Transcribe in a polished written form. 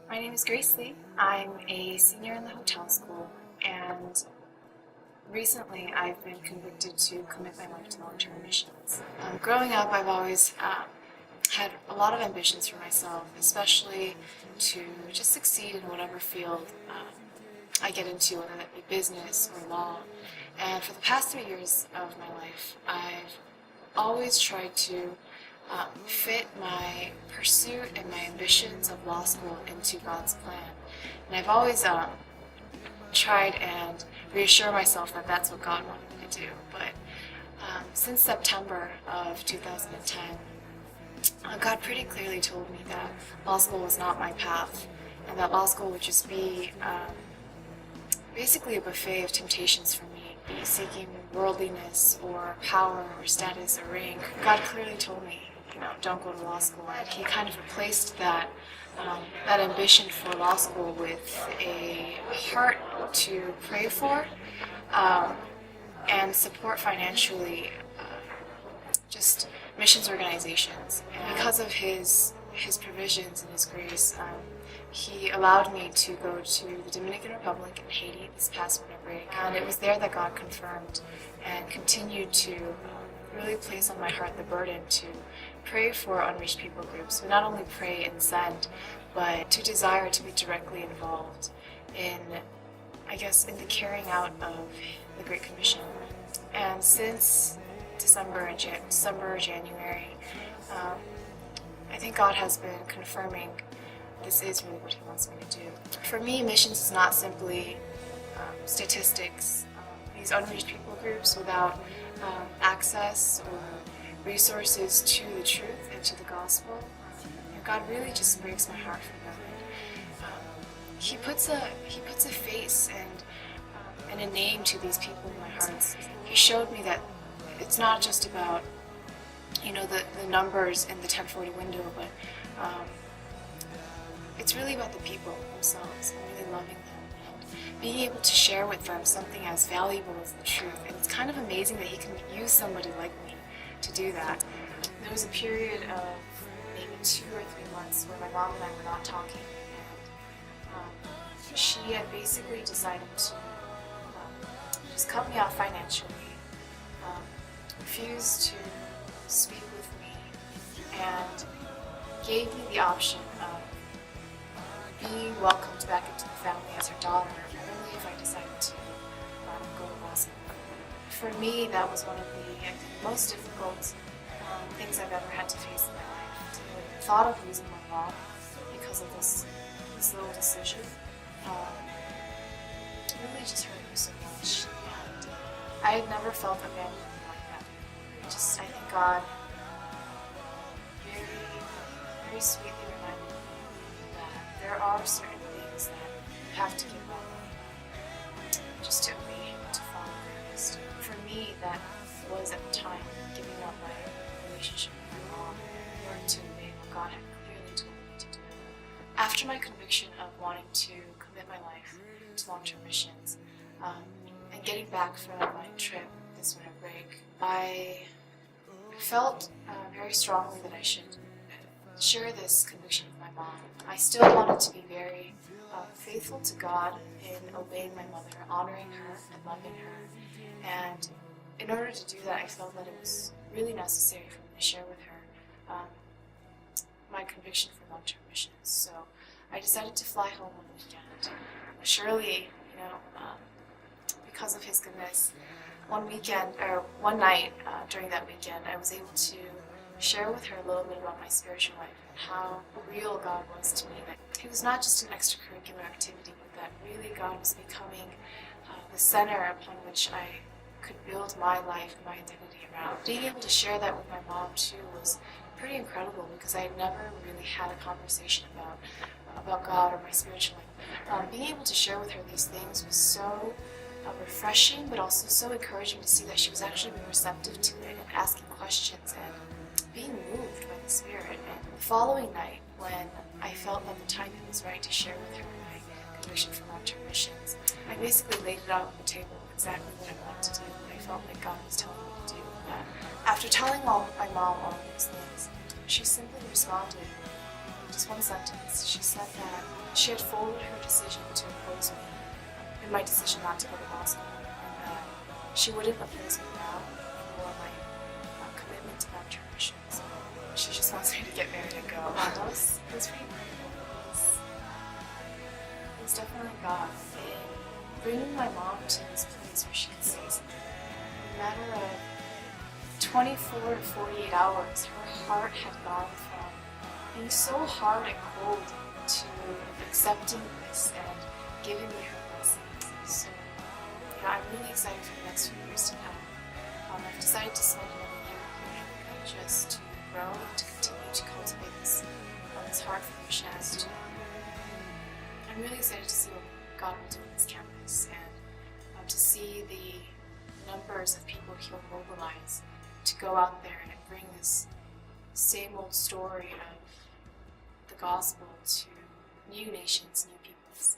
My name is Grace Lee. I'm a senior in the hotel school, and recently I've been convicted to commit my life to long-term missions. Growing up, I've always had a lot of ambitions for myself, especially to just succeed in whatever field I get into, whether that be business or law. And for the past 3 years of my life, I've always tried to fit my pursuit and my ambitions of law school into God's plan. And I've always tried and reassure myself that that's what God wanted me to do. But since September of 2010, God pretty clearly told me that law school was not my path, and that law school would just be basically a buffet of temptations for me, be seeking worldliness or power or status or rank. God clearly told me, don't go to law school. And he kind of replaced that ambition for law school with a heart to pray for and support financially just missions organizations. And because of his provisions and his grace, he allowed me to go to the Dominican Republic and Haiti this past winter break. And it was there that God confirmed and continued to really place on my heart the burden to pray for unreached people groups. But not only pray and send, but to desire to be directly involved in the carrying out of the Great Commission. And since December, January, I think God has been confirming this is really what he wants me to do. For me, missions is not simply statistics. These unreached people groups without access or resources to the truth and to the gospel, God really just breaks my heart for them. He puts a face and a name to these people in my heart. He showed me that it's not just about the numbers in the 1040 window, but it's really about the people themselves and really loving them and being able to share with them something as valuable as the truth. And it's kind of amazing that he can use somebody like me to do that. There was a period of maybe 2 or 3 months where my mom and I were not talking, and she had basically decided to just cut me off financially, refused to speak with me, and gave me the option of being welcomed back into the family as her daughter only if I decided to go to law school. For me, that was one of the most difficult things I've ever had to face in my life. The thought of losing my mom because of this little decision really just hurt me so much. And I had never felt abandoned like that. I think God very, very sweetly reminded me that there are certain things that you have to give up just to obey Him, to follow Christ. For me, that was at the time giving up my relationship with my mom in order to obey what God had clearly told me to do. After my conviction of wanting to commit my life to long-term missions and getting back from my trip this winter break, I felt very strongly that I should share this conviction with my mom. I still wanted to be very faithful to God in obeying my mother, honoring her and loving her. And in order to do that, I felt that it was really necessary for me to share with her my conviction for long-term missions. So I decided to fly home on the weekend. Surely, because of His goodness, one night during that weekend, I was able to share with her a little bit about my spiritual life and how real God was to me. That it was not just an extracurricular activity, but that really God was becoming the center upon which I could build my life and my identity around. Being able to share that with my mom too was pretty incredible, because I had never really had a conversation about God or my spiritual life. Being able to share with her these things was so refreshing, but also so encouraging to see that she was actually being receptive to it and asking questions and being moved by the Spirit. And the following night, when I felt that the timing was right to share with her my conviction for long-term missions, I basically laid it out on the table exactly what I wanted to do, what I felt like God was telling me to do. After telling my mom all of these things, she simply responded just one sentence. She said that she had forwarded her decision to oppose me in my decision not to go to law school, and that she wouldn't oppose me now for my commitment to Baptist missions. She just wants me to get married and go. That was pretty incredible. It was definitely God in bringing my mom to this place where she could say something. In a matter of 24 to 48 hours, her heart had gone from being so hard and cold to accepting this and giving me her blessings. So, I'm really excited for the next few years to come. I've decided to spend another year here in America just to grow and to continue to cultivate this heart for missions. I'm really excited to see what God will do on this campus and to see the numbers of people He'll mobilize to go out there and bring this same old story of the gospel to new nations, new peoples.